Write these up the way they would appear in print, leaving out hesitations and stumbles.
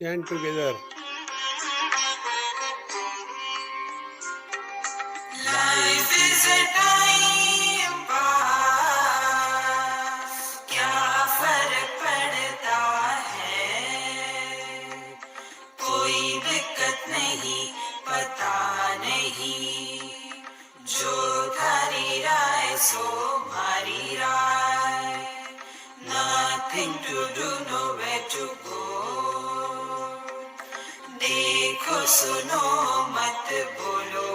Chant together. Life is a time pass, क्या फर्क पड़ता है, कोई दिक्कत नहीं, पता नहीं, जो थारी राय सो मारी राय, nothing to do, nowhere to go, देखो सुनो मत बोलो,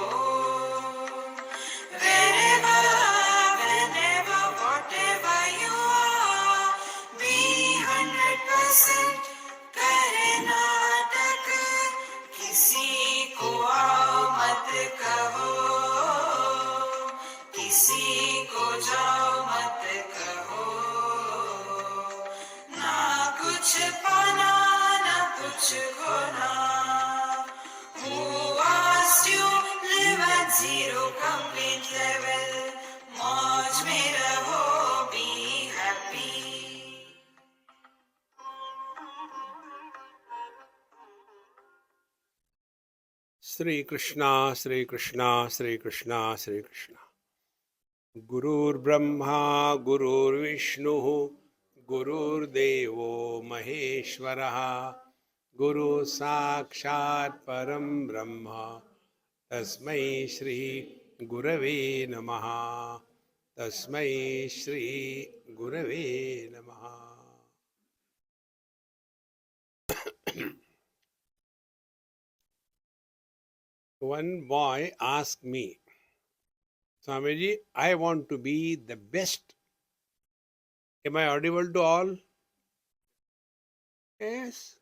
wherever, whenever, whatever you are, be 100%, करे नाटक, किसी को आओ मत कहो, किसी को जाओ मत कहो, ना कुछ पाना ना कुछ खोना, who asked you live at zero complete level, मौज में रहो, be happy. Sri Krishna, Sri Krishna, Sri Krishna, Sri Krishna. Gurur Brahma, Gurur Vishnu, Gurur Devo Maheshwaraha, Guru Sakshat Param Brahma, Tasmai Shri Gurave Namaha, Tasmai Shri Gurave Namaha. One boy asked me, Swamiji, I want to be the best. Am I audible to all? Yes.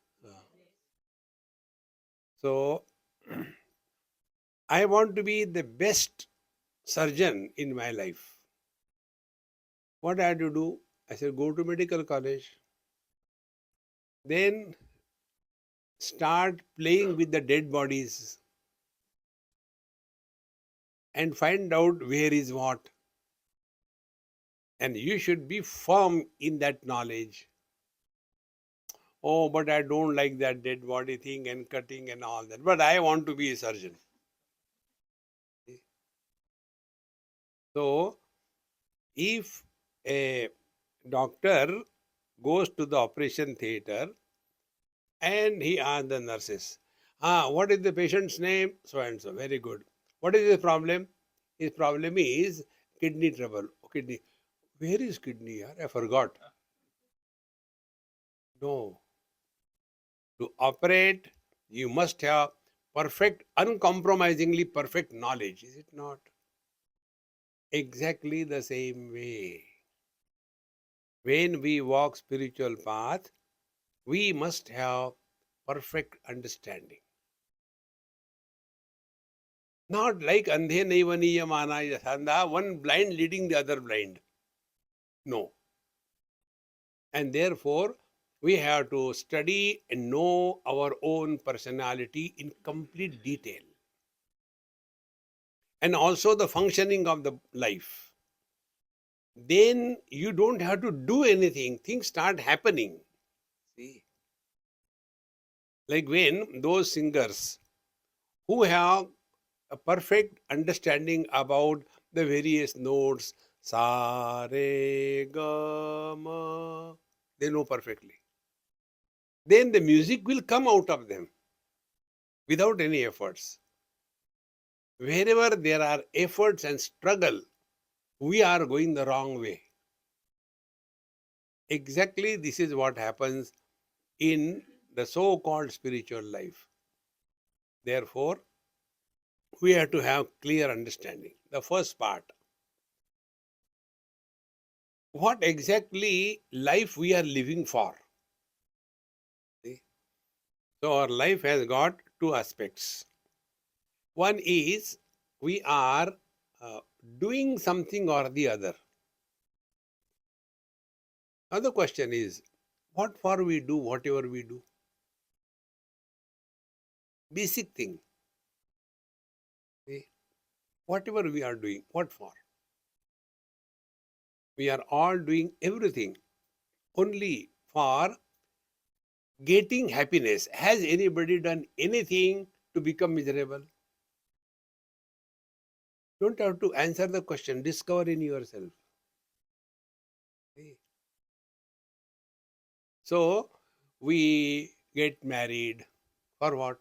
So, I want to be the best surgeon in my life. What I had to do? I said, go to medical college. Then start playing with the dead bodies and find out where is what. And you should be firm in that knowledge. Oh, but I don't like that dead body thing and cutting and all that. But I want to be a surgeon. So, if a doctor goes to the operation theater and he asks the nurses, what is the patient's name? So and so. Very good. What is his problem? His problem is kidney trouble. Kidney. Where is kidney? I forgot. No. To operate, you must have perfect, uncompromisingly perfect knowledge. Is it not? Exactly the same way. When we walk spiritual path, we must have perfect understanding. Not like andhe naivaniya mana yasanda, one blind leading the other blind. No. And therefore, we have to study and know our own personality in complete detail. And also the functioning of the life. Then you don't have to do anything. Things start happening. See? Like when those singers who have a perfect understanding about the various notes, sa, re, ga, ma, they know perfectly. Then the music will come out of them without any efforts. Wherever there are efforts and struggle, we are going the wrong way. Exactly this is what happens in the so-called spiritual life. Therefore, we have to have clear understanding. The first part, what exactly life we are living for. See? So our life has got two aspects. One is we are doing something or the other. Another question is, what for we do whatever we do? Basic thing. See? Whatever we are doing, what for? We are all doing everything only for getting happiness. Has anybody done anything to become miserable? Don't have to answer the question. Discover in yourself. See? So we get married for what?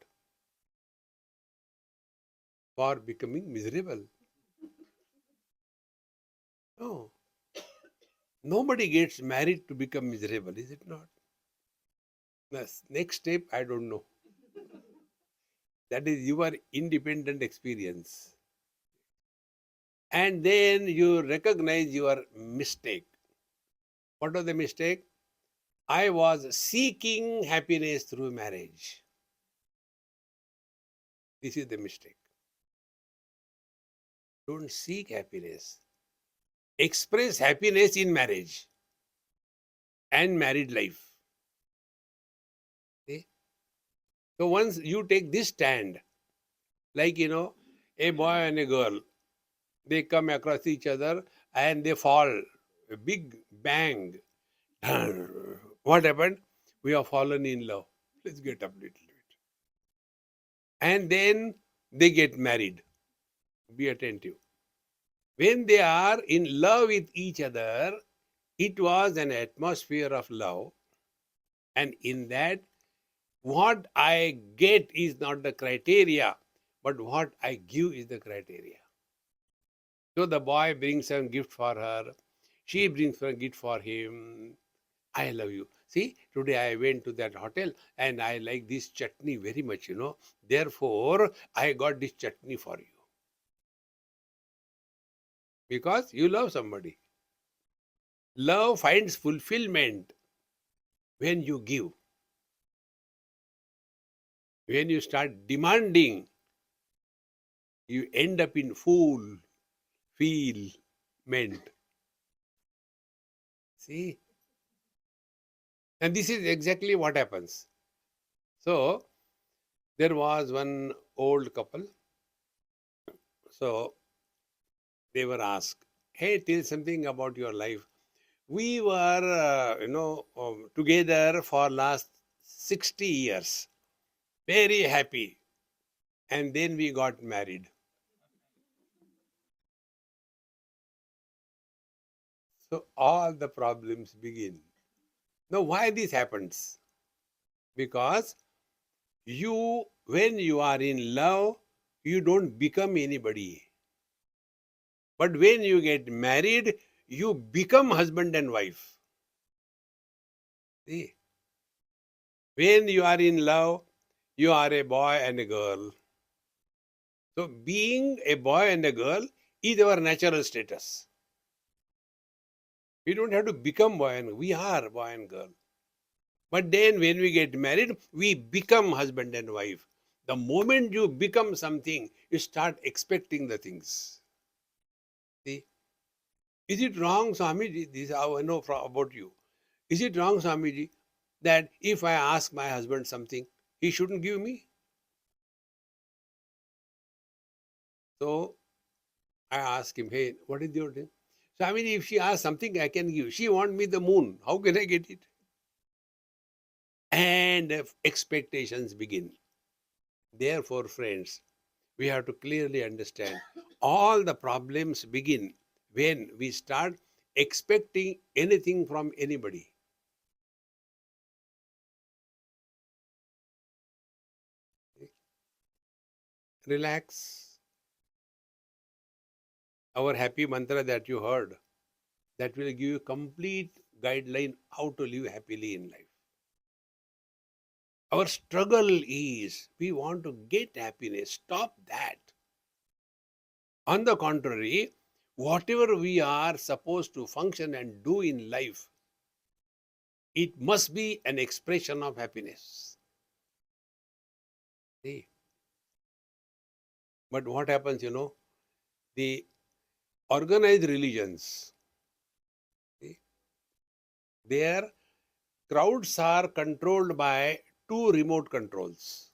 For becoming miserable. No. Nobody gets married to become miserable, is it not? The next step, I don't know. That is your independent experience. And then you recognize your mistake. What was the mistake? I was seeking happiness through marriage. This is the mistake. Don't seek happiness. Express happiness in marriage and married life. See? So once you take this stand, like a boy and a girl, they come across each other and they fall. A big bang. What happened? We have fallen in love. Let's get up a little bit. And then they get married. Be attentive. When they are in love with each other, it was an atmosphere of love. And in that, what I get is not the criteria, but what I give is the criteria. So the boy brings a gift for her, she brings a gift for him. I love you. See, today I went to that hotel and I like this chutney very much. Therefore, I got this chutney for you. Because you love somebody. Love finds fulfillment when you give. When you start demanding, you end up in fulfillment. See? And this is exactly what happens. So, there was one old couple. So, they were asked, hey, tell something about your life. We were, together for last 60 years. Very happy. And then we got married. So, all the problems begin. Now, why this happens? Because when you are in love, you don't become anybody. But when you get married, you become husband and wife. See? When you are in love, you are a boy and a girl. So being a boy and a girl is our natural status. We don't have to become boy and girl. We are boy and girl. But then when we get married, we become husband and wife. The moment you become something, you start expecting the things. See? Is it wrong, Swamiji? This is how I know about you. Is it wrong, Swamiji, that if I ask my husband something, he shouldn't give me? So I ask him, hey, what is your name? Swamiji, if she asks something, I can give. She wants me the moon. How can I get it? And expectations begin. Therefore, friends, we have to clearly understand all the problems begin when we start expecting anything from anybody. Relax. Our happy mantra that you heard, that will give you complete guideline how to live happily in life. Our struggle is we want to get happiness. Stop that. On the contrary, whatever we are supposed to function and do in life, it must be an expression of happiness. See? But what happens, the organized religions, see, their crowds are controlled by two remote controls.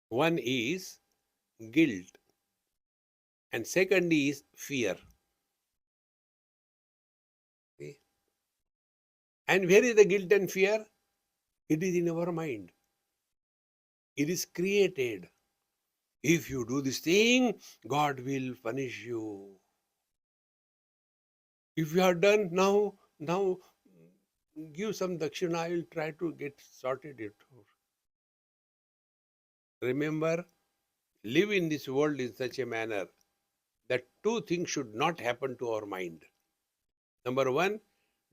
One is guilt, and second is fear. See? And where is the guilt and fear? It is in our mind. It is created. If you do this thing, God will punish you. If you are done now give some dakshina, I will try to get sorted it out. Remember, live in this world in such a manner that two things should not happen to our mind. Number one,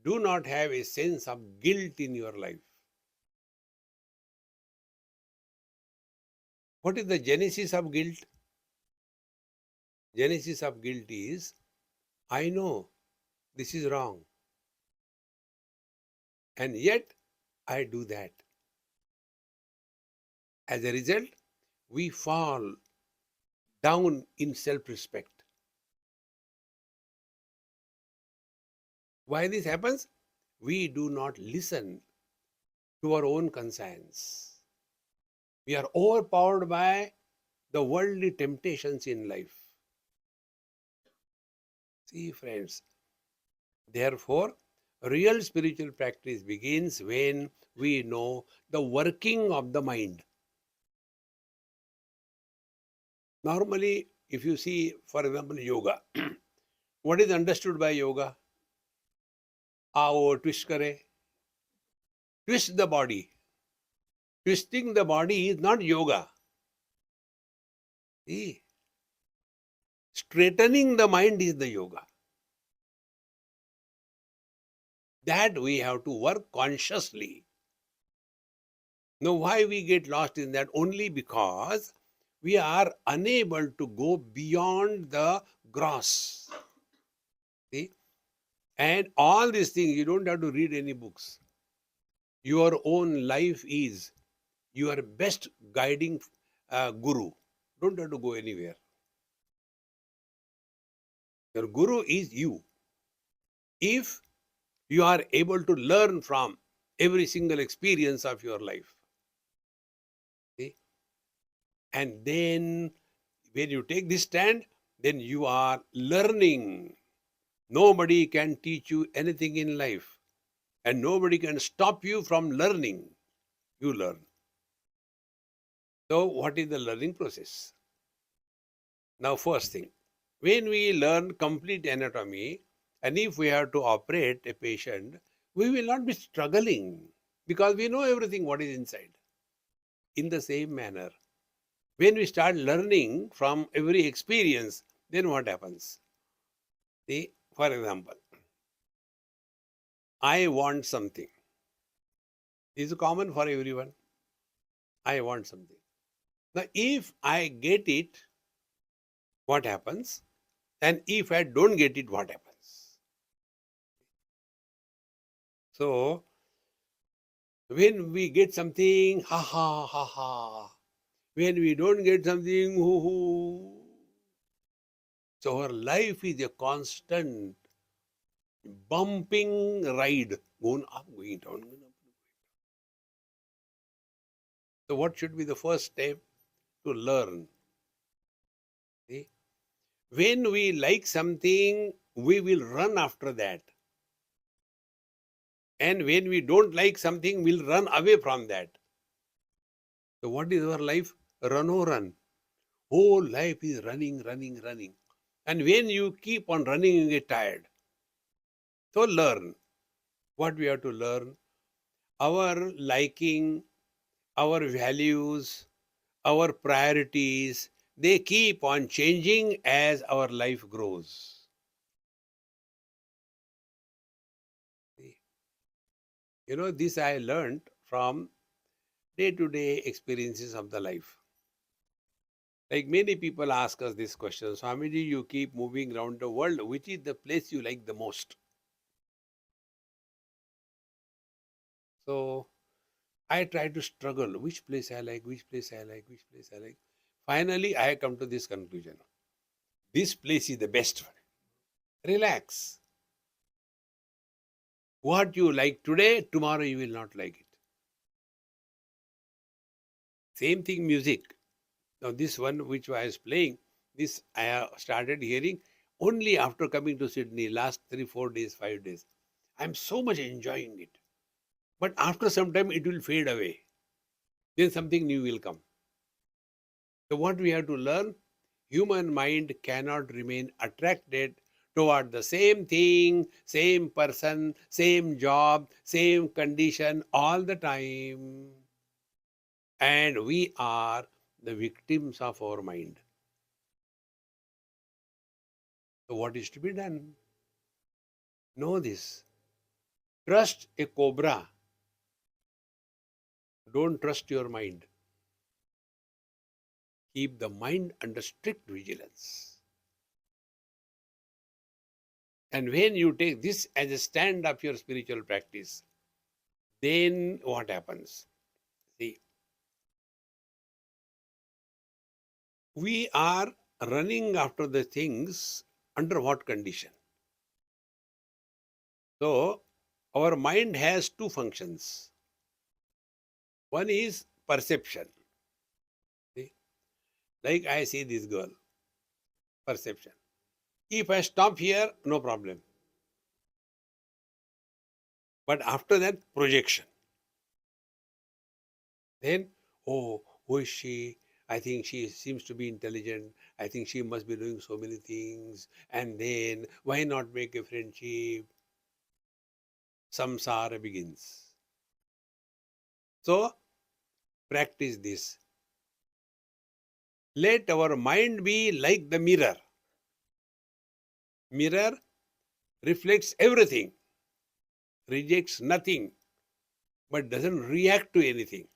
do not have a sense of guilt in your life. What is the genesis of guilt? Genesis of guilt is, I know this is wrong, and yet I do that. As a result, we fall down in self respect. Why this happens? We do not listen to our own conscience. We are overpowered by the worldly temptations in life. See, friends, therefore, real spiritual practice begins when we know the working of the mind. Normally, if you see, for example, yoga, what is understood by yoga? Aao, twist kare. Twist the body. Twisting the body is not yoga. See, straightening the mind is the yoga. That we have to work consciously. Now, why we get lost in that? Only because we are unable to go beyond the gross. See? And all these things, you don't have to read any books. Your own life is your best guiding guru. Don't have to go anywhere. Your guru is you. If you are able to learn from every single experience of your life. See? And then when you take this stand, then you are learning. Nobody can teach you anything in life, and nobody can stop you from learning. You learn. So, what is the learning process? Now, first thing, when we learn complete anatomy, and if we have to operate a patient, we will not be struggling because we know everything what is inside. In the same manner, when we start learning from every experience, then what happens? See, for example, I want something. This is common for everyone. I want something. Now, if I get it, what happens? And if I don't get it, what happens? So, when we get something, ha ha ha ha. When we don't get something, hoo hoo. So, our life is a constant bumping ride, going up, going down, going up. So, what should be the first step to learn? See? When we like something, we will run after that. And when we don't like something, we'll run away from that. So, what is our life? Run or run. Whole life is running, running, running. And when you keep on running, you get tired. So, learn. What we have to learn? Our liking, our values, our priorities, they keep on changing as our life grows. You know, this I learned from day-to-day experiences of the life. Like many people ask us this question, Swamiji, you keep moving around the world. Which is the place you like the most? So I try to struggle. Which place I like, which place I like, which place I like. Finally, I come to this conclusion. This place is the best one. Relax. What you like today, tomorrow you will not like it. Same thing, music. Now, this one which I was playing, this I have started hearing only after coming to Sydney last 3, 4 days, 5 days. I'm so much enjoying it. But after some time, it will fade away. Then something new will come. So, what we have to learn, human mind cannot remain attracted toward the same thing, same person, same job, same condition all the time. And we are the victims of our mind. So, what is to be done? Know this. Trust a cobra. Don't trust your mind. Keep the mind under strict vigilance. And when you take this as a stand of your spiritual practice, then what happens? See, we are running after the things under what condition? So, our mind has two functions. One is perception. See? Like I see this girl, perception. If I stop here, no problem. But after that, projection. Then, oh, who is she? I think she seems to be intelligent. I think she must be doing so many things. And then, why not make a friendship? Samsara begins. So, practice this. Let our mind be like the mirror. Mirror reflects everything, rejects nothing, but doesn't react to anything.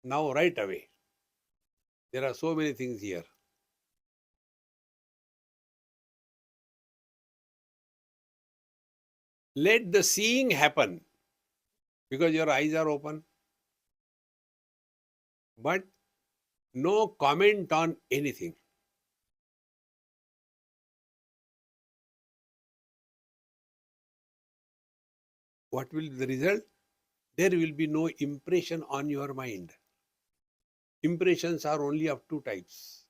Now, right away, there are so many things here. Let the seeing happen because your eyes are open, but no comment on anything. What will be the result? There will be no impression on your mind. Impressions are only of two types.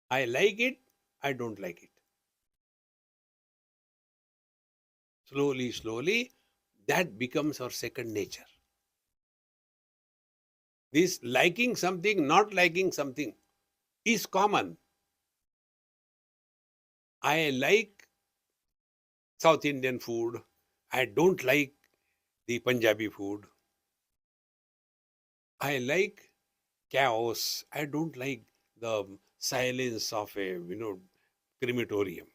I like it, I don't like it. Slowly, slowly, that becomes our second nature. This liking something, not liking something is common. I like South Indian food. I don't like the Punjabi food. I like chaos. I don't like the silence of a crematorium.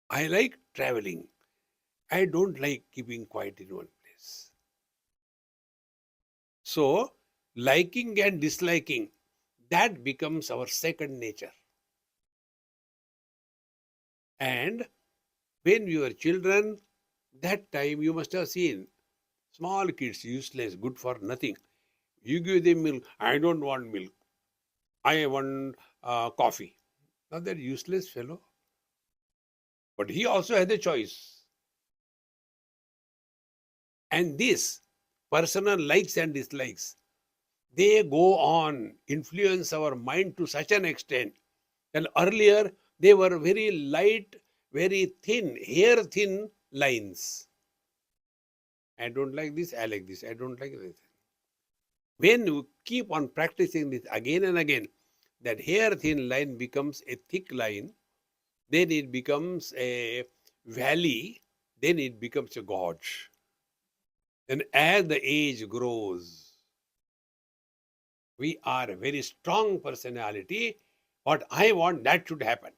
I like traveling. I don't like keeping quiet in one place. So, liking and disliking, that becomes our second nature. And when we were children, that time you must have seen small kids, useless, good for nothing. You give them milk, I don't want milk. I want coffee. Now that useless fellow. But he also has a choice. And this personal likes and dislikes, they go on, influence our mind to such an extent. And earlier, they were very light, very thin, hair thin lines. I don't like this, I like this. I don't like this. When you keep on practicing this again and again, that hair thin line becomes a thick line, then it becomes a valley, then it becomes a gorge. And as the age grows, we are a very strong personality. What I want, that should happen.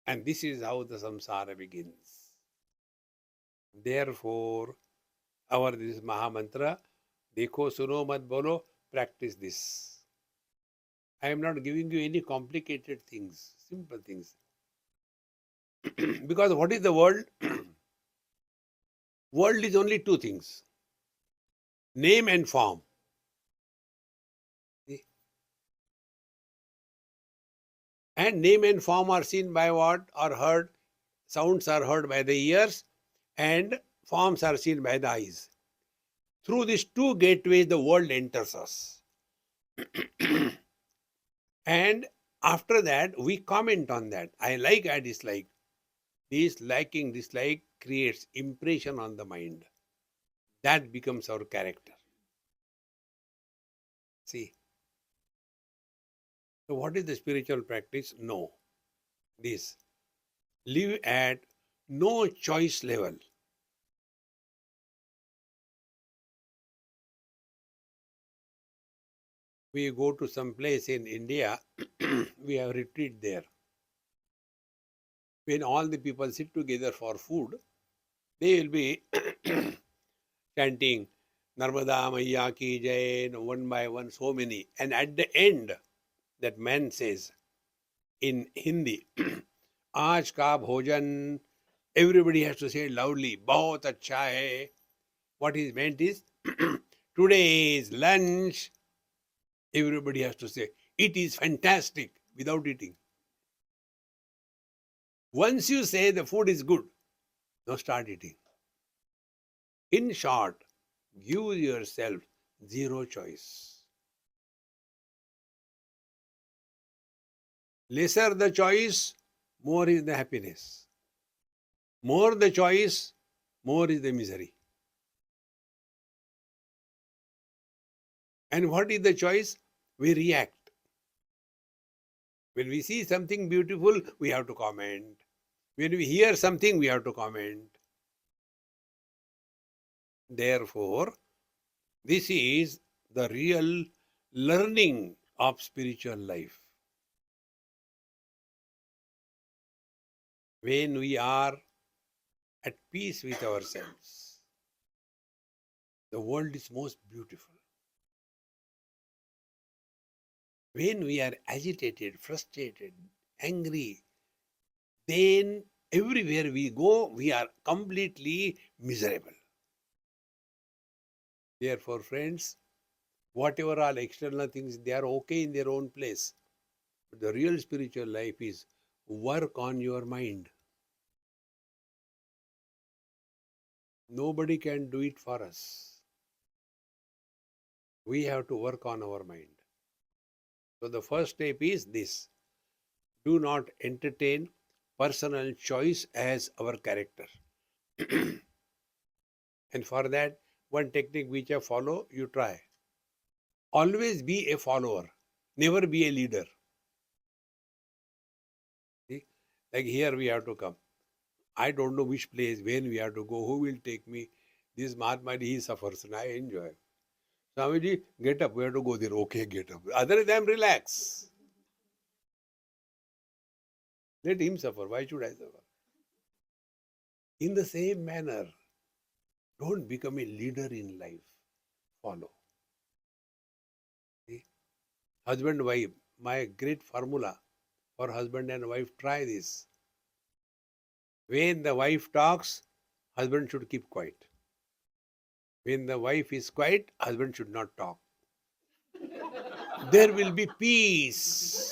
And this is how the samsara begins. Therefore, our this Maha Mantra, Dekho Suno Mat Bolo, practice this. I am not giving you any complicated things, simple things. Because what is the world? World is only two things, name and form. See? And name and form are seen by what? Or heard. Sounds are heard by the ears and forms are seen by the eyes. Through these two gateways, the world enters us. And After that, we comment on that. I like, I dislike. This liking, dislike creates impression on the mind. That becomes our character. See. So, what is the spiritual practice? No. This. Live at no choice level. We go to some place in India, we have retreat there. When all the people sit together for food, they will be chanting Narmada Maiya ki jai, one by one, so many. And at the end, that man says in Hindi, Aaj ka bhojan, everybody has to say it loudly, bahut acha hai. What is meant is, today's lunch, everybody has to say, it is fantastic without eating. Once you say the food is good, now start eating. In short, give yourself zero choice. Lesser the choice, more is the happiness. More the choice, more is the misery. And what is the choice? We react. When we see something beautiful, we have to comment. When we hear something, we have to comment. Therefore, this is the real learning of spiritual life. When we are at peace with ourselves, the world is most beautiful. When we are agitated, frustrated, angry, then everywhere we go, we are completely miserable. Therefore, friends, whatever all external things, they are okay in their own place. But the real spiritual life is work on your mind. Nobody can do it for us. We have to work on our mind. So the first step is this. Do not entertain personal choice as our character. And for that, one technique which I follow, you try. Always be a follower, never be a leader. See? Like here we have to come. I don't know which place, when we have to go, who will take me. This Mahatma, he suffers and I enjoy. Swamiji, get up, we have to go there. Okay, get up. Other than relax. Let him suffer. Why should I suffer? In the same manner, don't become a leader in life. Follow. See? Husband, wife, my great formula for husband and wife, try this. When the wife talks, husband should keep quiet. When the wife is quiet, husband should not talk. There will be peace.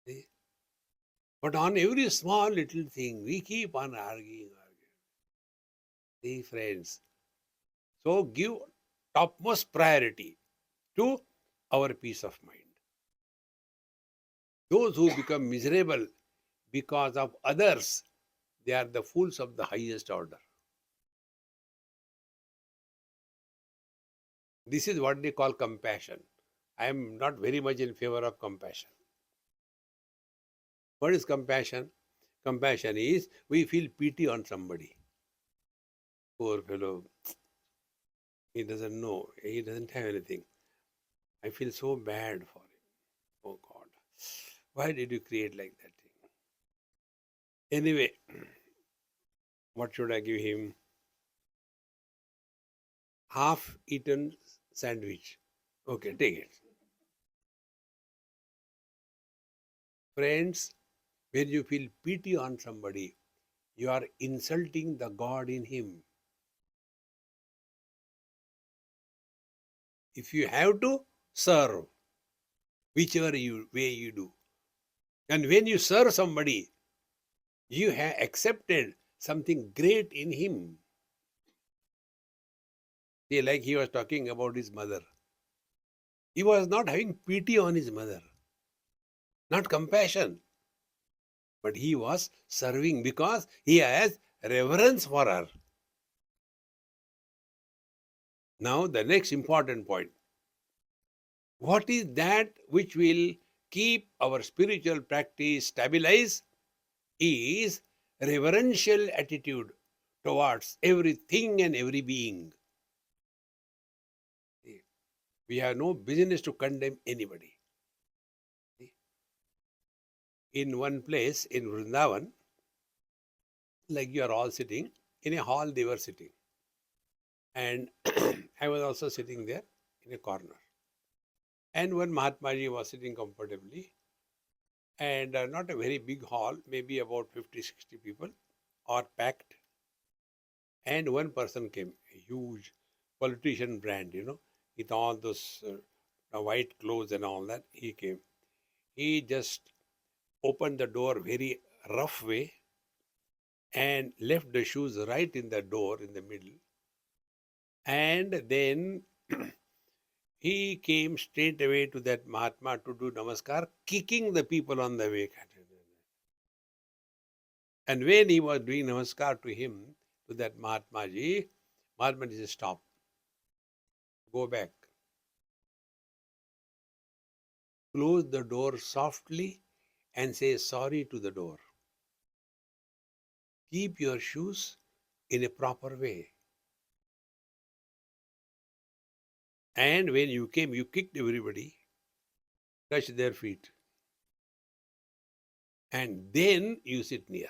See? But on every small little thing, we keep on arguing. See, friends. So give topmost priority to our peace of mind. Those who become miserable because of others, they are the fools of the highest order. This is what they call compassion. I am not very much in favor of compassion. What is compassion? Compassion is we feel pity on somebody. Poor fellow, he doesn't know, he doesn't have anything. I feel so bad for him. Oh God, why did you create like that thing? Anyway, what should I give him? Half-eaten sandwich. Okay, take it. Friends, when you feel pity on somebody, you are insulting the God in him. If you have to, serve, whichever way you do. And when you serve somebody, you have accepted something great in him. See, like he was talking about his mother. He was not having pity on his mother, not compassion, but he was serving because he has reverence for her. Now, the next important point. What is that which will keep our spiritual practice stabilized? Is reverential attitude towards everything and every being. We have no business to condemn anybody. In one place in Vrindavan, like you are all sitting, in a hall they were sitting. And I was also sitting there in a corner. And one Mahatmaji was sitting comfortably. And not a very big hall, maybe about 50, 60 people are packed. And one person came, a huge politician brand, with all those white clothes and all that. He came. He just opened the door very rough way and left the shoes right in the door in the middle. And then he came straight away to that Mahatma to do namaskar, kicking the people on the way. And when he was doing namaskar to him, to that Mahatmaji said, stop, go back. Close the door softly and say sorry to the door. Keep your shoes in a proper way. And when you came, you kicked everybody, touched their feet. And then you sit near.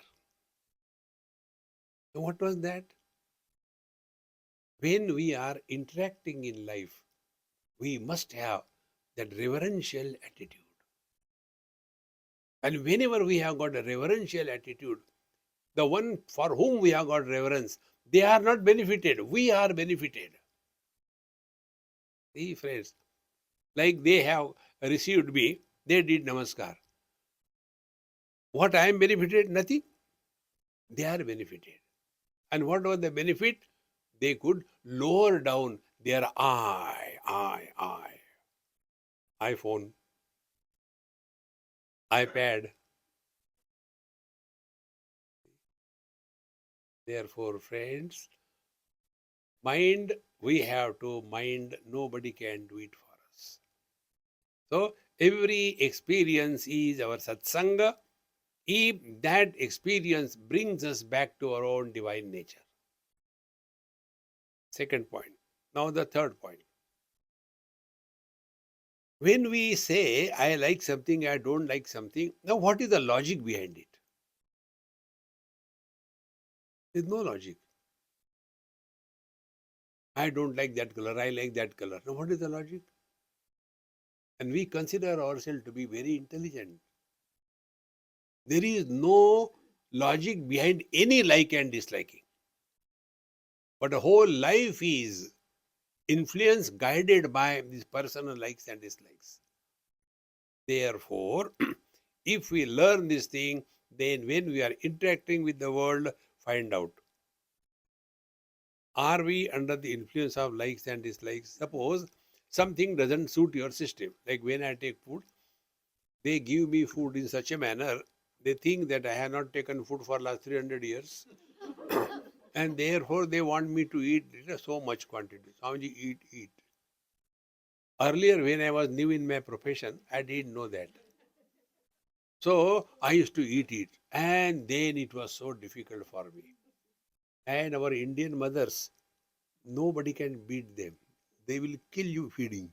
So what was that? When we are interacting in life, we must have that reverential attitude. And whenever we have got a reverential attitude, the one for whom we have got reverence, they are not benefited. We are benefited. See, friends, like they have received me, they did namaskar. What I am benefited? Nothing. They are benefited. And what was the benefit? They could lower down their iPhone, iPad. Therefore, friends, mind, we have to mind, nobody can do it for us. So, every experience is our satsanga if that experience brings us back to our own divine nature. Second point. Now, the third point. When we say, I like something, I don't like something, now what is the logic behind it? There is no logic. I don't like that color, I like that color. Now, what is the logic? And we consider ourselves to be very intelligent. There is no logic behind any like and disliking. But the whole life is influenced, guided by these personal likes and dislikes. Therefore, if we learn this thing, then when we are interacting with the world, find out. Are we under the influence of likes and dislikes? Suppose something doesn't suit your system. Like when I take food, they give me food in such a manner, they think that I have not taken food for last 300 years. And therefore they want me to eat so much quantity. Swamiji, eat. Earlier when I was new in my profession, I didn't know that. So I used to eat it. And then it was so difficult for me. And our Indian mothers, nobody can beat them. They will kill you feeding.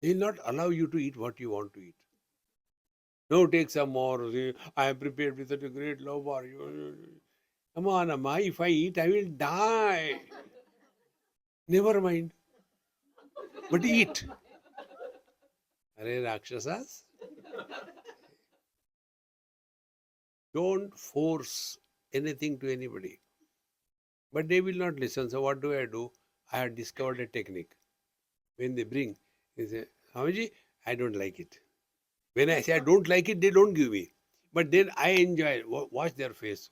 They will not allow you to eat what you want to eat. No, take some more. I am prepared with such a great love for you. Come on, Amma, if I eat, I will die. Never mind. But eat. Are Rakshasas? Don't force anything to anybody. But they will not listen. So what do? I have discovered a technique. When they bring, they say, Swamiji, I don't like it. When I say I don't like it, they don't give me. But then I enjoy it. Watch their face.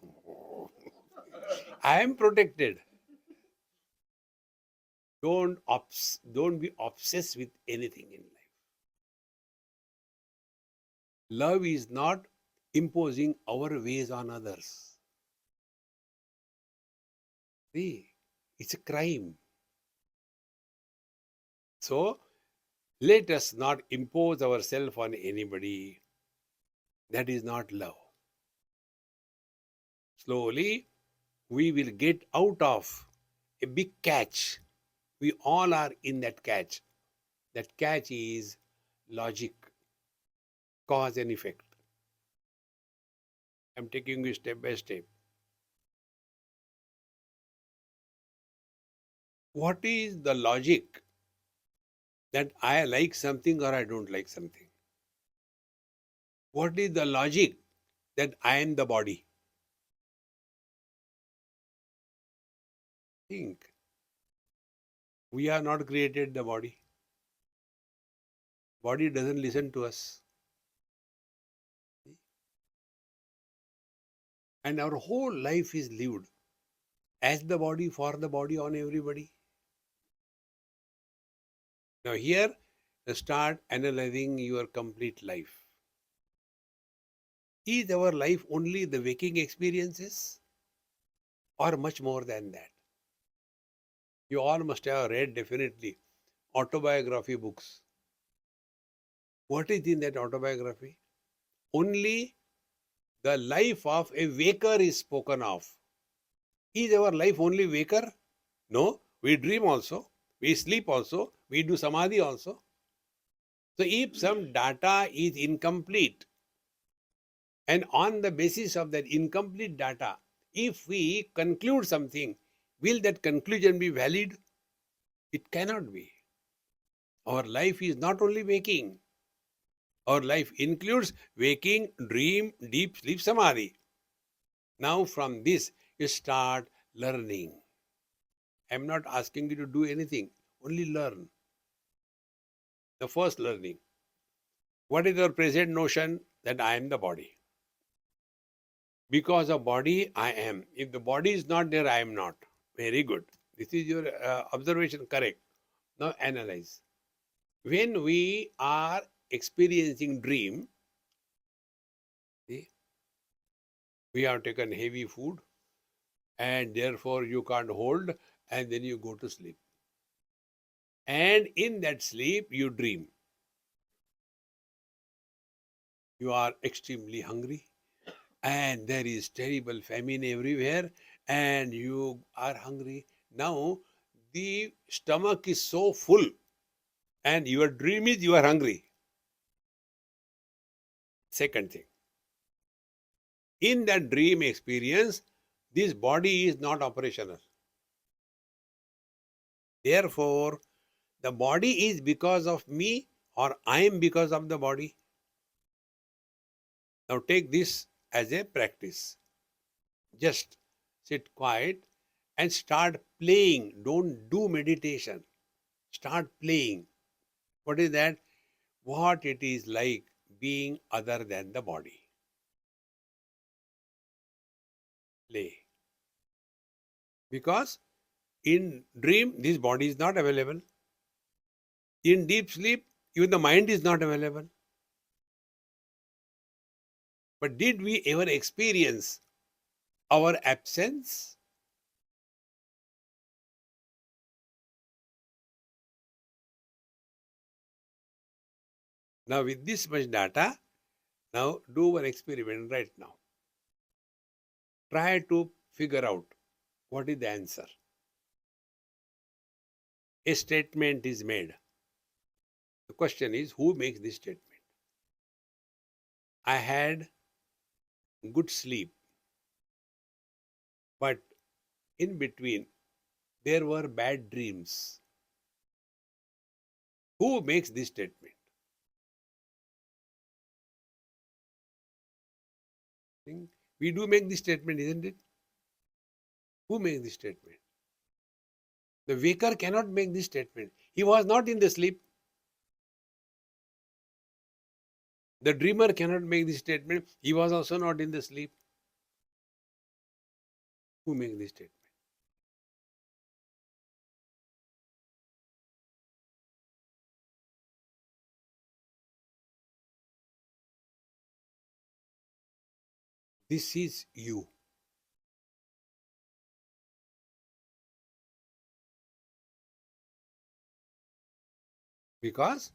I am protected. Don't be obsessed with anything in life. Love is not imposing our ways on others. See, it's a crime. So let us not impose ourselves on anybody. That is not love. Slowly, we will get out of a big catch. We all are in that catch. That catch is logic, cause and effect. I'm taking you step by step. What is the logic that I like something or I don't like something? What is the logic that I am the body? Think. We are not created the body. Body doesn't listen to us. And our whole life is lived as the body, for the body, on everybody. Now here, start analyzing your complete life. Is our life only the waking experiences or much more than that? You all must have read definitely autobiography books. What is in that autobiography? Only the life of a waker is spoken of. Is our life only waker? No, we dream also, we sleep also, we do samadhi also. So if some data is incomplete, and on the basis of that incomplete data, if we conclude something, will that conclusion be valid? It cannot be. Our life is not only waking. Our life includes waking, dream, deep sleep, samadhi. Now from this, you start learning. I am not asking you to do anything, only learn. The first learning. What is our present notion? That I am the body. Because of body, I am. If the body is not there, I am not. Very good. This is your observation correct. Now analyze. When we are experiencing dream, see, we have taken heavy food and therefore you can't hold and then you go to sleep. And in that sleep, you dream. You are extremely hungry and there is terrible famine everywhere and you are hungry. Now, the stomach is so full and your dream is you are hungry. Second thing, in that dream experience, this body is not operational. Therefore, the body is because of me or I am because of the body. Now take this as a practice. Just sit quiet and start playing. Don't do meditation. Start playing. What is that? What it is like being other than the body. Play. Because in dream, this body is not available. In deep sleep, even the mind is not available. But did we ever experience our absence? Now, with this much data, now do one experiment right now. Try to figure out what is the answer. A statement is made. The question is, who makes this statement? I had good sleep, but in between there were bad dreams. Who makes this statement? We do make this statement, isn't it? Who makes this statement? The waker cannot make this statement. He was not in the sleep. The dreamer cannot make this statement. He was also not in the sleep. Who makes this statement? This is you. Because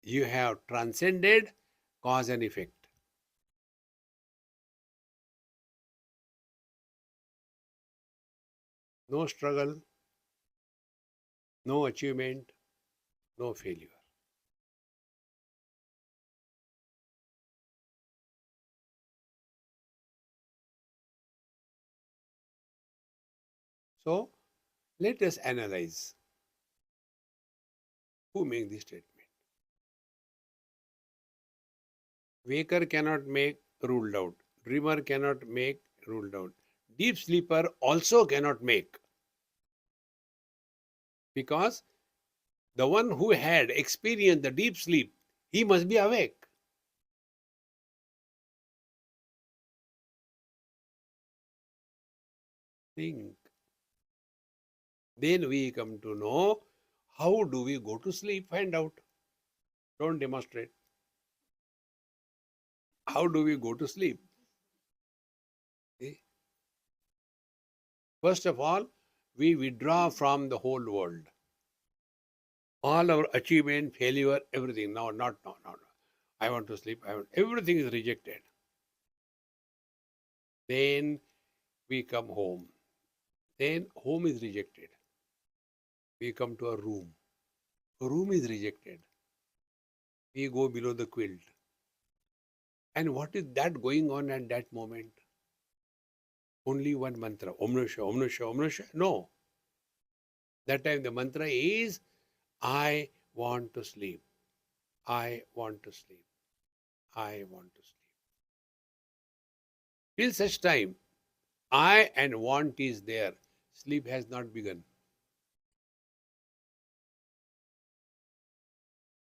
you have transcended cause and effect. No struggle, no achievement, no failure. So let us analyze who make this statement. Waker cannot make ruled out. Dreamer cannot make ruled out. Deep sleeper also cannot make, because the one who had experienced the deep sleep, he must be awake. Think. Then we come to know how do we go to sleep. Find out. Don't demonstrate. How do we go to sleep? See? First of all, we withdraw from the whole world. All our achievement, failure, everything. No, not no, no, no. I want to sleep. Everything is rejected. Then we come home. Then home is rejected. We come to a room. Room is rejected. We go below the quilt. And what is that going on at that moment? Only one mantra. Om Namah Shivaya, Om Namah Shivaya, Om Namah Shivaya. No. That time the mantra is, I want to sleep. I want to sleep. I want to sleep. Till such time, I and want is there. Sleep has not begun.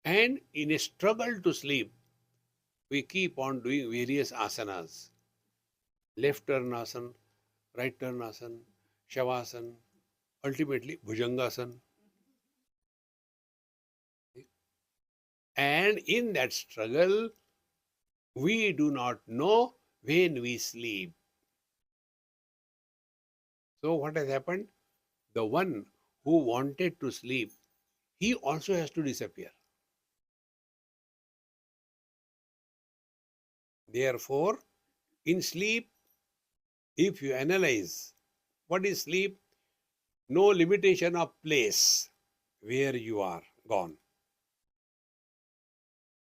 And in a struggle to sleep, we keep on doing various asanas. Left turn asana, right turn asana, shavasana, ultimately bhujangasana. And in that struggle, we do not know when we sleep. So what has happened? The one who wanted to sleep, he also has to disappear. Therefore, in sleep, if you analyze what is sleep, no limitation of place where you are gone.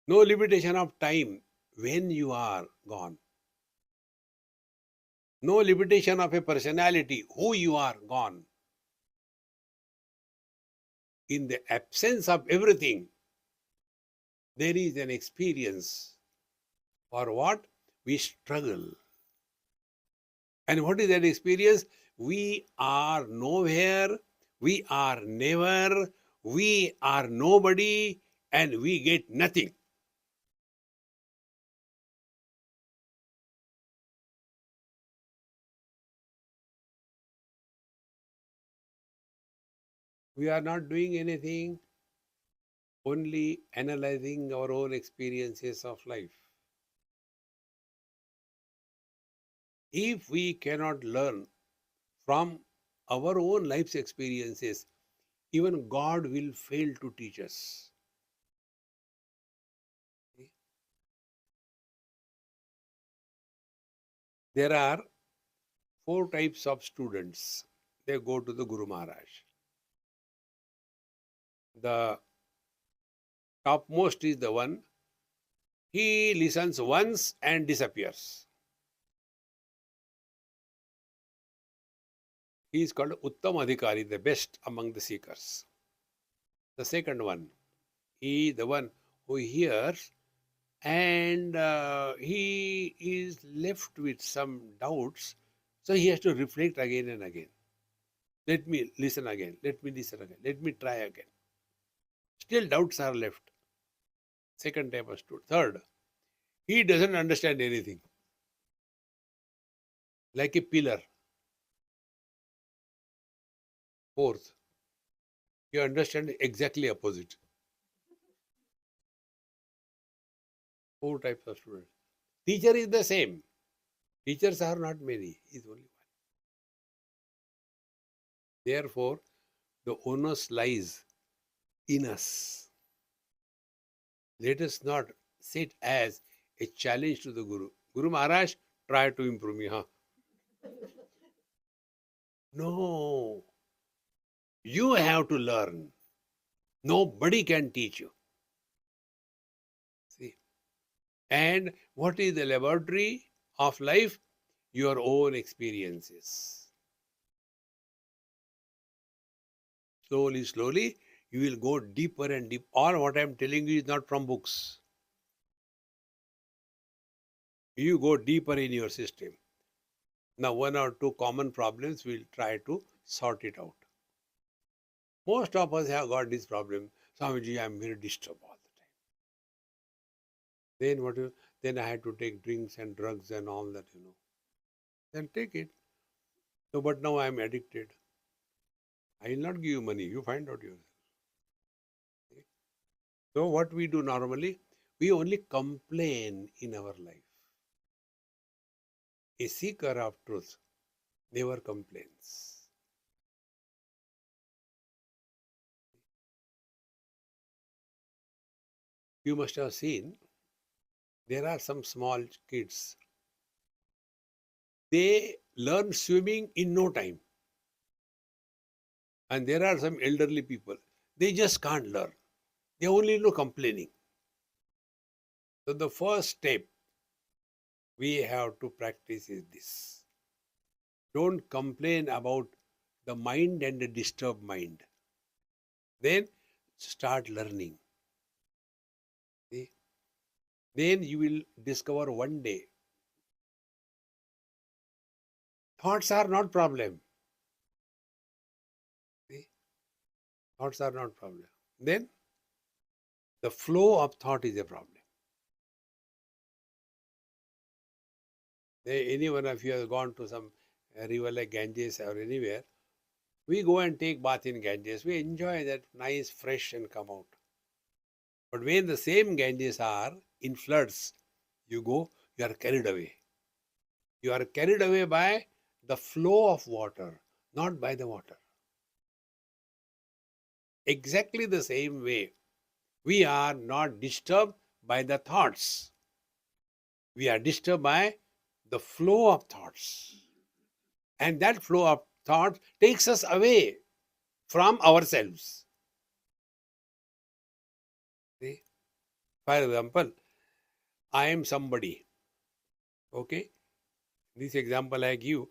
No limitation of time when you are gone. No limitation of a personality who you are gone. In the absence of everything, there is an experience. For what? We struggle. And what is that experience? We are nowhere, we are never, we are nobody, and we get nothing. We are not doing anything, only analyzing our own experiences of life. If we cannot learn from our own life's experiences, even God will fail to teach us. There are 4 types of students. They go to the Guru Maharaj. The topmost is the one, he listens once and disappears. He is called Uttam Adhikari, the best among the seekers. The second one, he the one who hears and he is left with some doubts, so he has to reflect again and again. Let me listen again, let me listen again, let me try again. Still doubts are left. Second type of student. Third, he doesn't understand anything. Like a pillar. Fourth, you understand exactly opposite. 4 types of students. Teacher is the same. Teachers are not many, is only one. Therefore, the onus lies in us. Let us not sit as a challenge to the Guru. Guru Maharaj, try to improve me, huh? No, you have to learn. Nobody can teach you. See, and what is the laboratory of life? Your own experiences. Slowly, slowly, you will go deeper and deep. All what I am telling you is not from books. You go deeper in your system. Now, one or two common problems, we'll try to sort it out. Most of us have got this problem. Swamiji, I am very disturbed all the time. Then what? Then I had to take drinks and drugs and all that. Then take it. So, but now I am addicted. I will not give you money. You find out yourself. Okay? So, what we do normally, we only complain in our life. A seeker of truth never complains. You must have seen there are some small kids. They learn swimming in no time. And there are some elderly people. They just can't learn. They only know complaining. So the first step we have to practice is this. Don't complain about the mind and the disturbed mind. Then start learning. See? Then you will discover one day thoughts are not problem. See? Thoughts are not problem. Then the flow of thought is a problem. Any one of you has gone to some river like Ganges or anywhere, we go and take bath in Ganges. We enjoy that nice, fresh and come out. But when the same Ganges are in floods, you go, you are carried away. You are carried away by the flow of water, not by the water. Exactly the same way, we are not disturbed by the thoughts. We are disturbed by the flow of thoughts. And that flow of thought takes us away from ourselves. See? For example, I am somebody. Okay? This example I give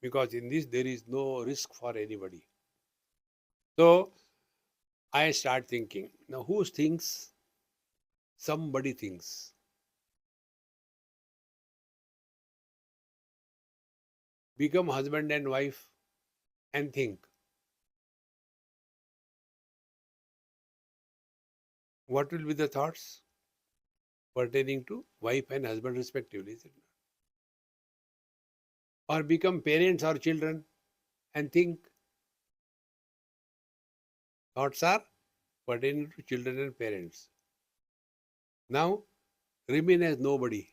because in this there is no risk for anybody. So I start thinking. Now who thinks? Somebody thinks. Become husband and wife and think. What will be the thoughts pertaining to wife and husband respectively? Is it not? Or become parents or children and think. Thoughts are pertaining to children and parents. Now remain as nobody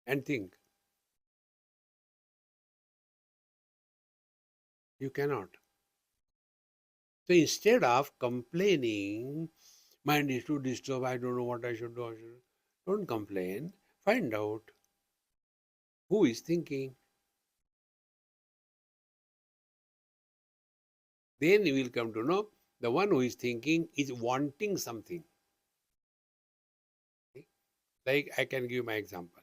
and think. You cannot. So instead of complaining, mind is too disturbed, I don't know what I should do. Don't complain. Find out who is thinking. Then you will come to know the one who is thinking is wanting something. Okay? Like I can give my example.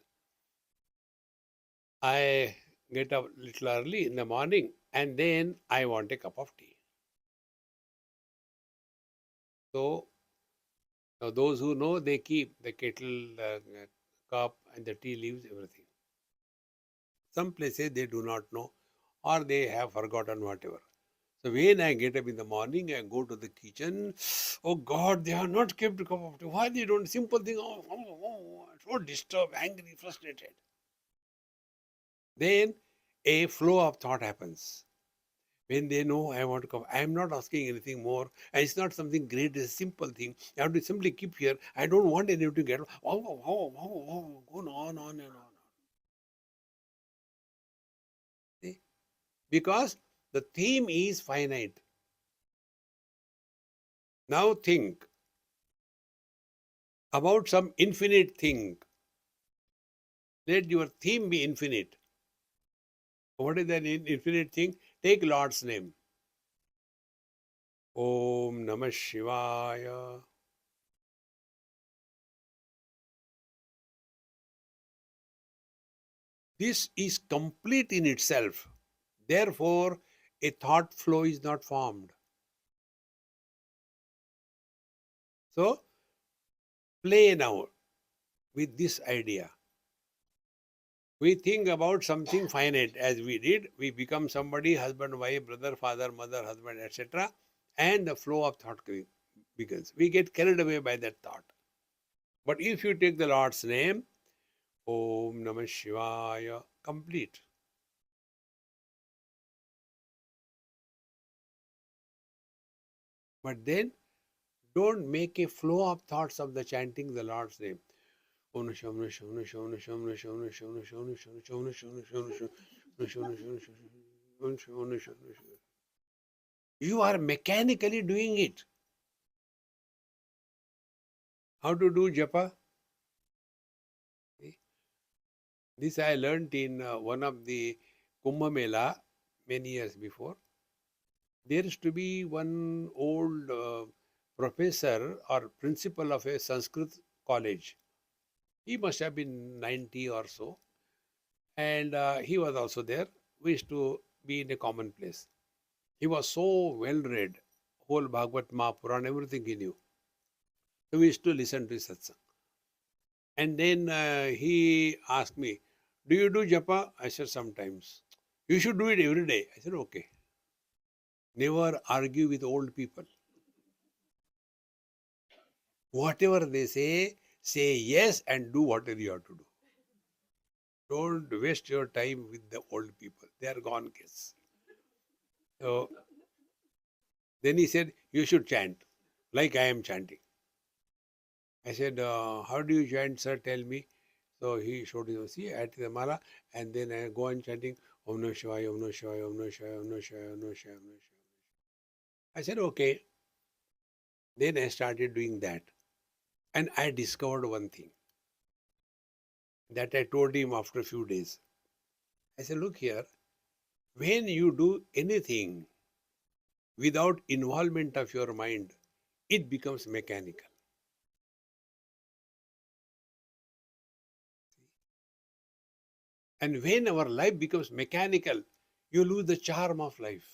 I get up little early in the morning and then I want a cup of tea. So now those who know, they keep the kettle, cup and the tea leaves, everything. Some places they do not know or they have forgotten whatever. So when I get up in the morning, I go to the kitchen. Oh God, they have not kept a cup of tea. Why they don't? Simple thing. So disturbed, angry, frustrated. Then a flow of thought happens. When they know I want to come, I am not asking anything more. And it's not something great, it's a simple thing. I have to simply keep here. I don't want anyone to get going on and on. because the theme is finite. Now think about some infinite thing. Let your theme be infinite. What is that infinite thing? Take Lord's name. Om Namah Shivaya. This is complete in itself. Therefore, a thought flow is not formed. So, play now with this idea. We think about something finite as we did. We become somebody, husband, wife, brother, father, mother, husband, etc. And the flow of thought begins. We get carried away by that thought. But if you take the Lord's name, Om Namah Shivaya, complete. But then don't make a flow of thoughts of the chanting the Lord's name. You are mechanically doing it. How to do japa? This I learnt in one of the Kumbh Mela many years before. There is to be one old professor or principal of a Sanskrit college. He must have been 90 or so. And he was also there. We used to be in a common place. He was so well read, whole Bhagavad Mahapuran, everything he knew. So we used to listen to his satsang. And then he asked me, "Do you do japa?" I said, "Sometimes." "You should do it every day." I said, "Okay." Never argue with old people. Whatever they say yes and do whatever you have to do. Don't waste your time with the old people. They are gone case. So then he said, "You should chant, like I am chanting." I said, "How do you chant, sir? Tell me." So he showed me, see, I take the mala, and then I go on chanting, Om Namah Shivaya, Om Namah Shivaya, Om Namah Shivaya, Om Namah Shivaya, Om Namah Shivaya, Om Namah Shivaya. I said, okay. Then I started doing that. And I discovered one thing that I told him after a few days. I said, look here, when you do anything without involvement of your mind, it becomes mechanical. And when our life becomes mechanical, you lose the charm of life.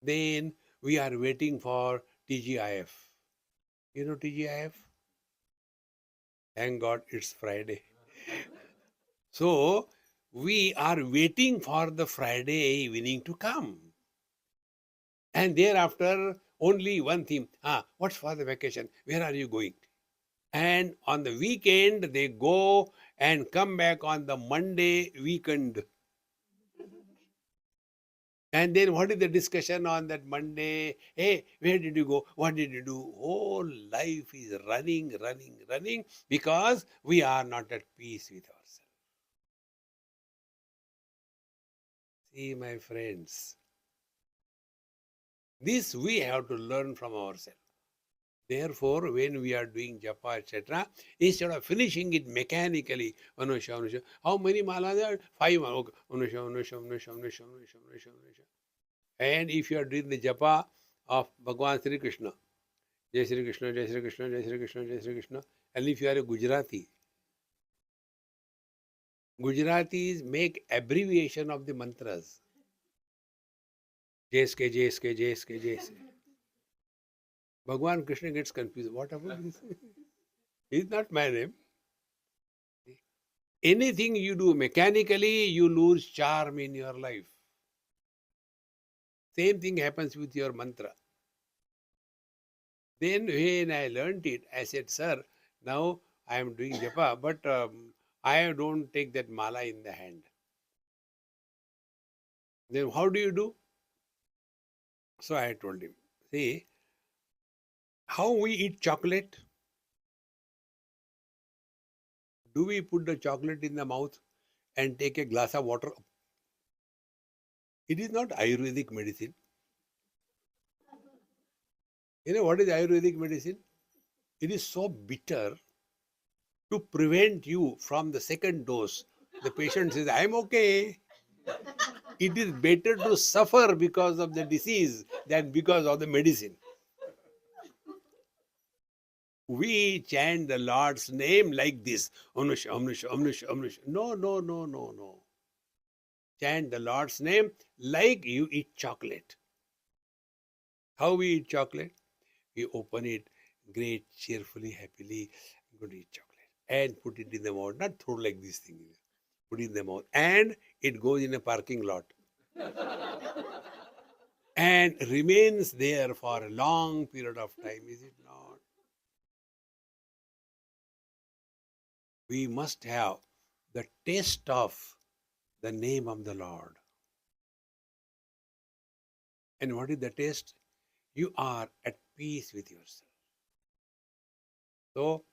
Then we are waiting for TGIF. You know TGIF? Thank God it's Friday. So we are waiting for the Friday evening to come. And thereafter, only one theme. What's for the vacation? Where are you going? And on the weekend, they go and come back on the Monday weekend. And then what is the discussion on that Monday? Hey, where did you go? What did you do? Whole life is running because we are not at peace with ourselves. See, my friends, this we have to learn from ourselves. Therefore, when we are doing japa, etc., instead of finishing it mechanically, how many malas are? 5 malas. And if you are doing the japa of Bhagwan Sri Krishna, Jai Sri Krishna, Jai Sri Krishna, Jai Sri Krishna, Jai Sri Krishna, and if you are a Gujarati, Gujaratis make abbreviation of the mantras. JSK, JSK, JSK, JSK. Bhagwan Krishna gets confused. What about this? It's not my name. Anything you do mechanically, you lose charm in your life. Same thing happens with your mantra. Then when I learned it, I said, sir, now I am doing japa, but I don't take that mala in the hand. Then how do you do? So I told him, see, how we eat chocolate? Do we put the chocolate in the mouth and take a glass of water. It is not Ayurvedic medicine. You know what is Ayurvedic medicine? It is so bitter to prevent you from the second dose. The patient says, I'm okay. It is better to suffer because of the disease than because of the medicine. We chant the Lord's name like this. Omnush, omnush, omnush, omnush. No, no, no, no, no. Chant the Lord's name like you eat chocolate. How we eat chocolate? We open it, great, cheerfully, happily. I'm going to eat chocolate. And put it in the mouth. Not throw like this thing. Put it in the mouth. And it goes in a parking lot. And remains there for a long period of time, is it not? We must have the taste of the name of the Lord. And what is the taste? You are at peace with yourself. So,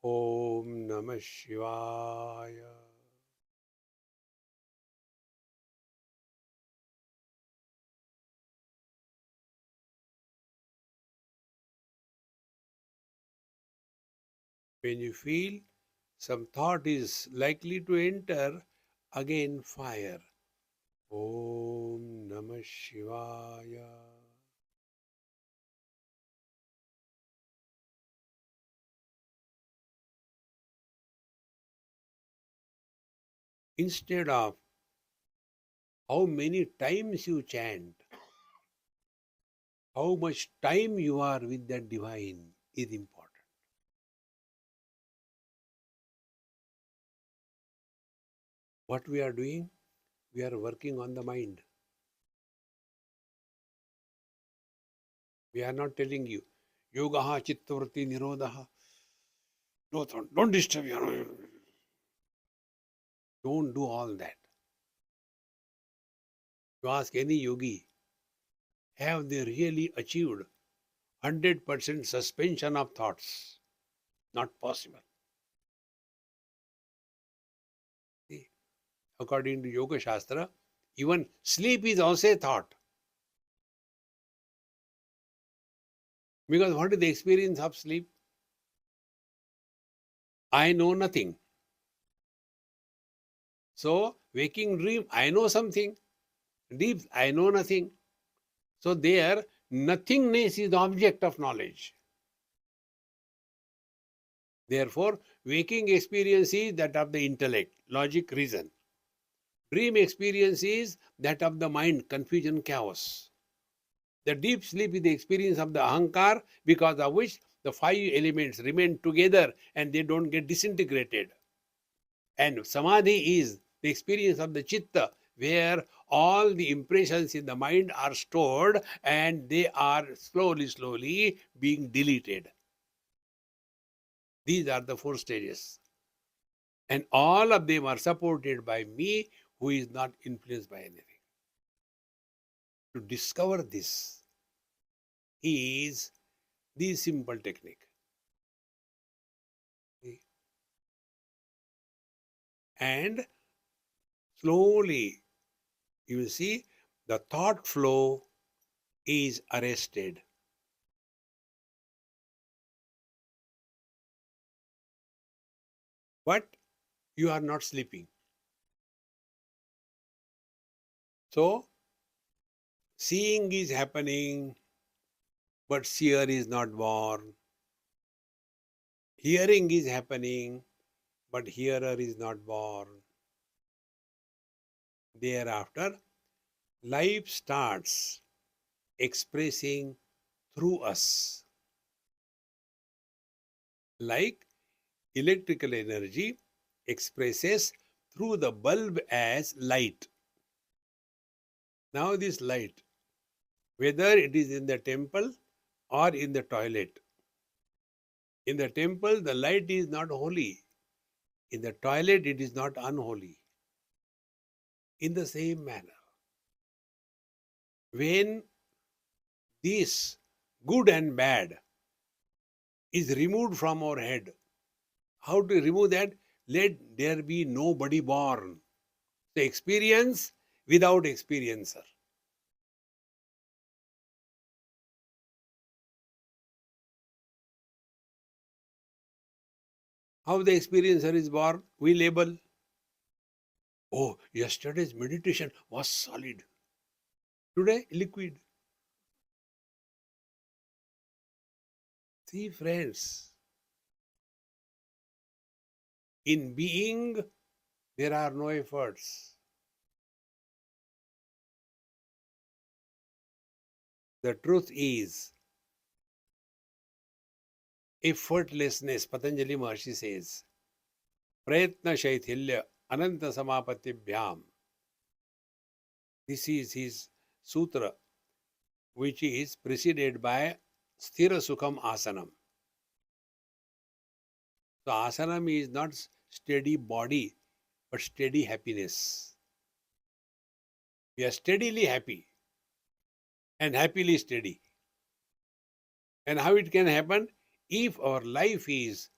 Om Namah Shivaya. When you feel some thought is likely to enter, again fire. Om Namah Shivaya. Instead of how many times you chant, how much time you are with that divine is important. What we are doing? We are working on the mind. We are not telling you, yogaha chittavrti nirodha. No thought, don't disturb you. Don't do all that. You ask any yogi, have they really achieved 100% suspension of thoughts? Not possible. See, according to Yoga Shastra, even sleep is also a thought. Because what is the experience of sleep? I know nothing. So, waking dream, I know something. Deep, I know nothing. So, there, nothingness is the object of knowledge. Therefore, waking experience is that of the intellect, logic, reason. Dream experience is that of the mind, confusion, chaos. The deep sleep is the experience of the ahankar, because of which the five elements remain together and they don't get disintegrated. And samadhi is the experience of the chitta, where all the impressions in the mind are stored and they are slowly being deleted. These are the four stages. And all of them are supported by me, who is not influenced by anything. To discover this is the simple technique. And slowly, you will see the thought flow is arrested. But you are not sleeping. So, seeing is happening, but seer is not born. Hearing is happening, but hearer is not born. Thereafter, life starts expressing through us. Like electrical energy expresses through the bulb as light. Now this light, whether it is in the temple or in the toilet. In the temple, the light is not holy. In the toilet, it is not unholy. In the same manner, when this good and bad is removed from our head, how to remove that? Let there be nobody born. So experience without experiencer. How the experiencer is born? We label. Oh, yesterday's meditation was solid. Today, liquid. See, friends, in being, there are no efforts. The truth is effortlessness. Patanjali Maharshi says, Prayatna Shaithilya Ananta Samapatibhyam. This is his sutra, which is preceded by Sthira Sukham Asanam. So, Asanam is not steady body, but steady happiness. We are steadily happy and happily steady. And how it can happen? If our life is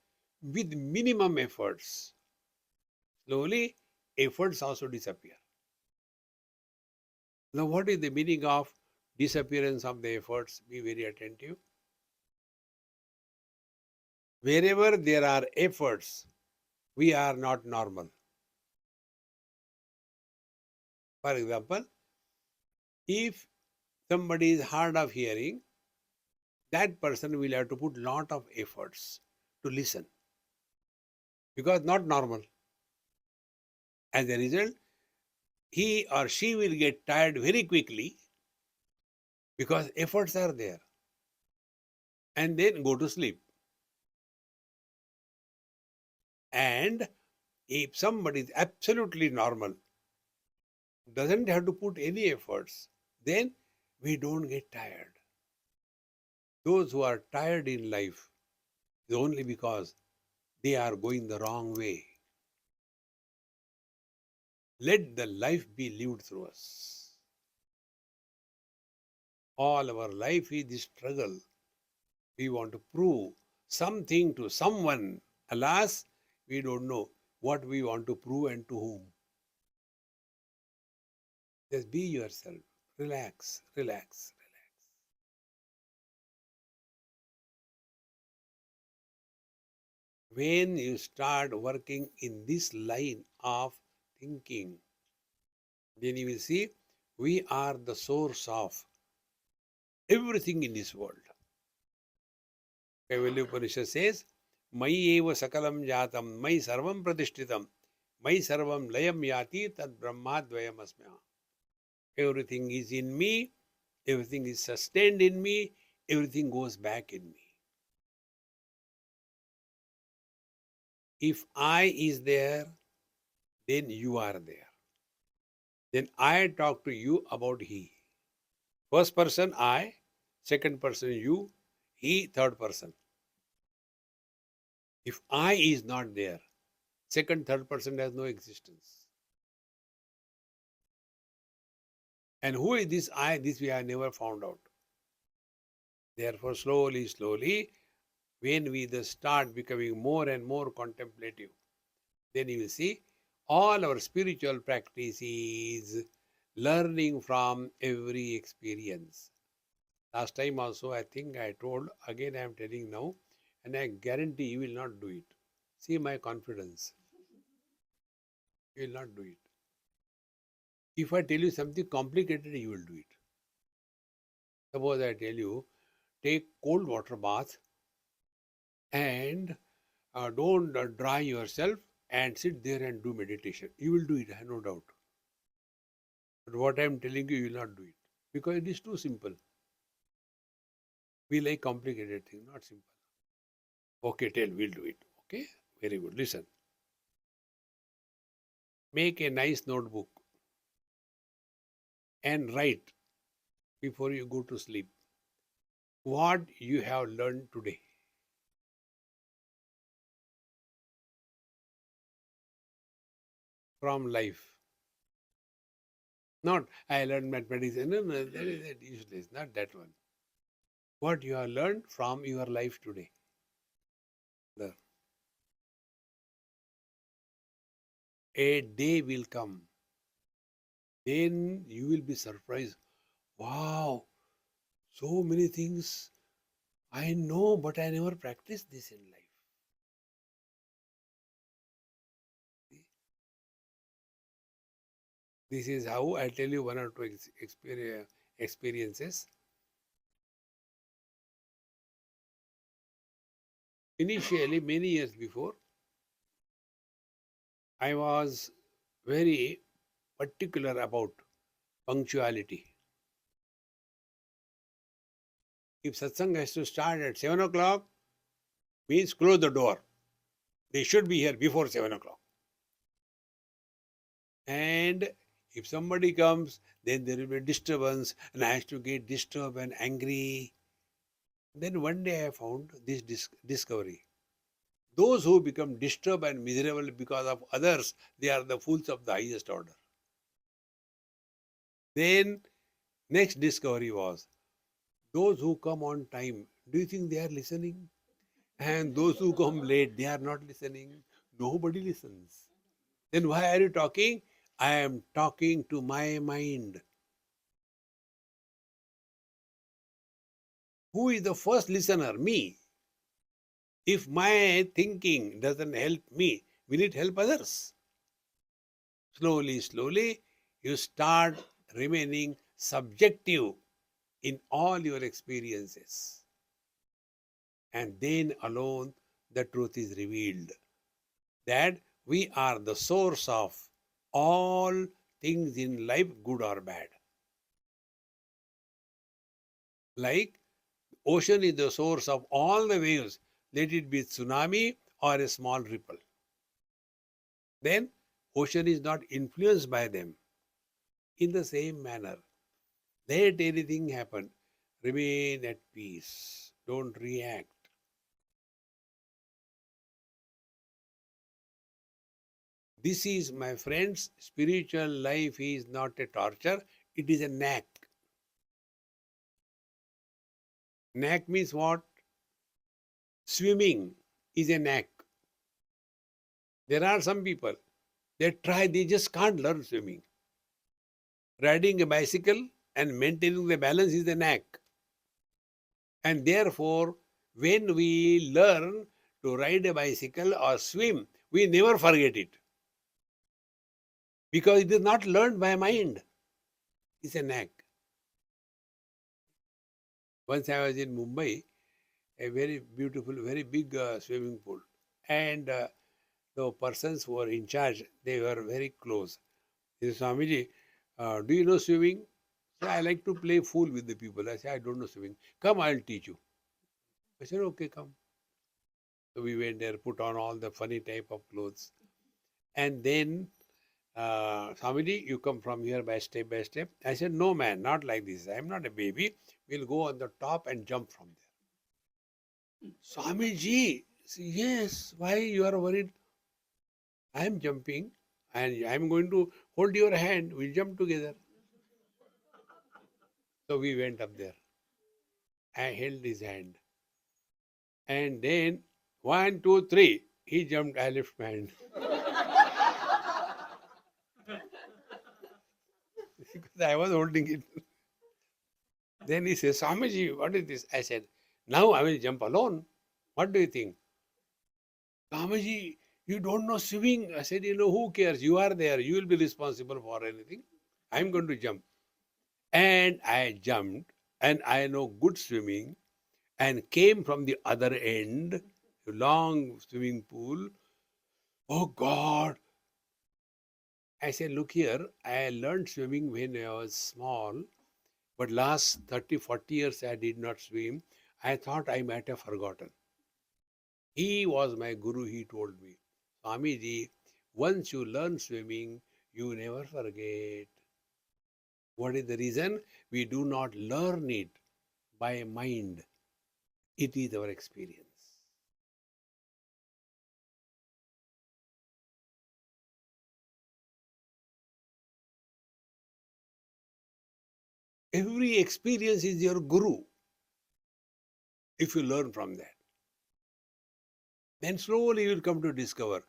with minimum efforts, slowly efforts also disappear. Now, what is the meaning of disappearance of the efforts? Be very attentive. Wherever there are efforts, we are not normal. For example, if somebody is hard of hearing, that person will have to put lot of efforts to listen because not normal. As a result, he or she will get tired very quickly because efforts are there and then go to sleep. And if somebody is absolutely normal, doesn't have to put any efforts, then we don't get tired. Those who are tired in life is only because they are going the wrong way. Let the life be lived through us. All our life is the struggle. We want to prove something to someone. Alas, we don't know what we want to prove and to whom. Just be yourself. Relax, relax, relax. When you start working in this line of thinking, then you will see we are the source of everything in this world. Kaivalya Upanishad says, Mai eva sakalam jatam, Mai sarvam pratishtitam, Mai sarvam layam yati tad brahma dvayam asmya. Everything is in me, everything is sustained in me, everything goes back in me. If I is there, then you are there. Then I talk to you about he. First person I, second person you, he, third person. If I is not there, second, third person has no existence. And who is this I? This we have never found out. Therefore, slowly, slowly, when we thus start becoming more and more contemplative, then you will see all our spiritual practice is learning from every experience. Last time also, I think I told, again I am telling now, and I guarantee you will not do it. See my confidence. You will not do it. If I tell you something complicated, you will do it. Suppose I tell you, take cold water bath and don't dry yourself and sit there and do meditation. You will do it, I have no doubt. But what I am telling you, you will not do it because it is too simple. We like complicated things, not simple. Okay, tell, we'll do it. Okay, very good. Listen. Make a nice notebook and write before you go to sleep what you have learned today. From life. Not, I learned mathematics. No, no, that is useless. Not that one. What you have learned from your life today. There. A day will come then you will be surprised. Wow, so many things I know, but I never practiced this in life. This is how I'll tell you one or two experiences. Initially, many years before, I was very particular about punctuality. If satsang has to start at 7 o'clock, means close the door. They should be here before 7 o'clock. And if somebody comes, then there will be a disturbance and I have to get disturbed and angry. Then one day I found this discovery. Those who become disturbed and miserable because of others, they are the fools of the highest order. Then next discovery was those who come on time, do you think they are listening? And those who come late, they are not listening. Nobody listens. Then why are you talking? I am talking to my mind. Who is the first listener? Me. If my thinking doesn't help me, will it help others? Slowly, slowly, you start remaining subjective in all your experiences. And then alone the truth is revealed that we are the source of all things in life, good or bad. Like ocean is the source of all the waves, let it be tsunami or a small ripple. Then ocean is not influenced by them. In the same manner, let anything happen, remain at peace, don't react. This is, my friends, spiritual life is not a torture, it is a knack. Knack means what? Swimming is a knack. There are some people, they try, they just can't learn swimming. Riding a bicycle and maintaining the balance is a knack. And therefore, when we learn to ride a bicycle or swim, we never forget it. Because it is not learned by mind. It's a knack. Once I was in Mumbai, a very beautiful, very big swimming pool. And the persons who were in charge, they were very close. He said, Swamiji, do you know swimming? So I like to play fool with the people. I said, I don't know swimming. Come, I'll teach you. I said, okay, come. So we went there, put on all the funny type of clothes. And then, Swamiji, you come from here by step by step. I said, no, man, not like this. I'm not a baby. We'll go on the top and jump from there. Swamiji, yes, why you are worried? I'm jumping and I'm going to hold your hand. We'll jump together. So we went up there. I held his hand. And then, one, two, three, he jumped, I left my hand. Because I was holding it. Then he says, Swamiji, what is this? I said, now I will jump alone. What do you think? Swamiji, you don't know swimming. I said, who cares? You are there. You will be responsible for anything. I'm going to jump. And I jumped, and I know good swimming, and came from the other end, a long swimming pool. Oh God! I said, look here, I learned swimming when I was small, but last 30, 40 years I did not swim. I thought I might have forgotten. He was my guru, he told me, Swamiji, once you learn swimming, you never forget. What is the reason? We do not learn it by mind. It is our experience. Every experience is your guru if you learn from that. Then slowly you will come to discover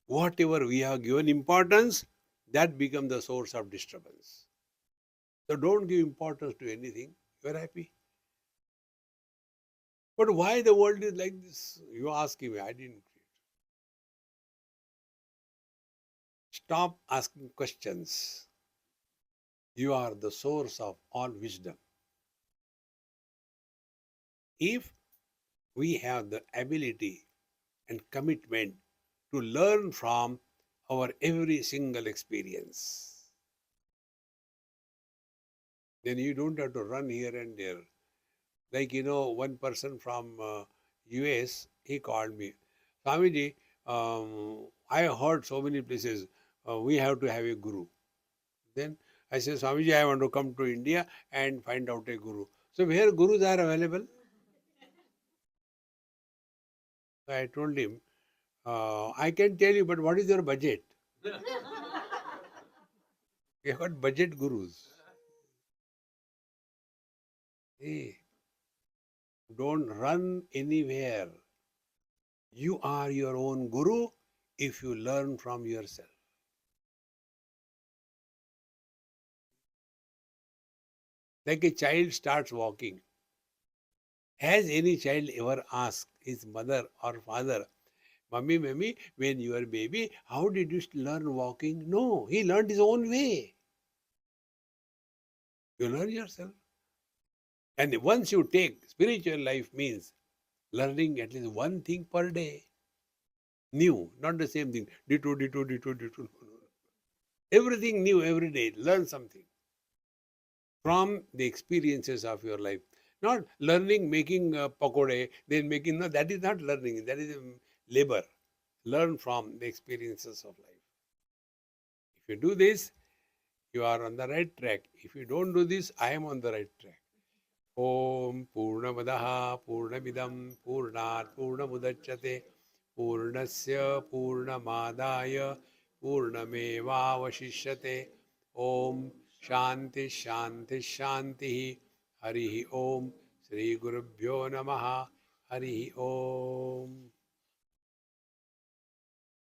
whatever we have given importance, that becomes the source of disturbance. So don't give importance to anything. You are happy. But why the world is like this? You ask me, I didn't create. Stop asking questions. You are the source of all wisdom. If we have the ability and commitment to learn from our every single experience, then you don't have to run here and there. Like, one person from US, he called me, Swamiji, I heard so many places, we have to have a guru. Then I said, Swamiji, I want to come to India and find out a guru. So where gurus are available? So I told him, I can tell you, but what is your budget? We have got budget gurus. Hey, don't run anywhere. You are your own guru if you learn from yourself. Like a child starts walking. Has any child ever asked his mother or father, Mummy, Mummy, when you were baby, how did you learn walking? No, he learned his own way. You learn yourself. And once you take spiritual life means learning at least one thing per day. New, not the same thing. Ditto, ditto, ditto, ditto. No, no, no. Everything new every day. Learn something from the experiences of your life. Not learning making pakode, then making, no, that is not learning. That is labor. Learn from the experiences of life. If you do this, you are on the right track. If you don't do this, I am on the right track. Om Purnamadaha Purnamidam Purnat Purnamudachyate Purnasya Purnamadaya Purnamevavashishyate. Om Shanti Shanti Shanti. Harihi Om. Sri Gurubhyo Namaha. Harihi Om.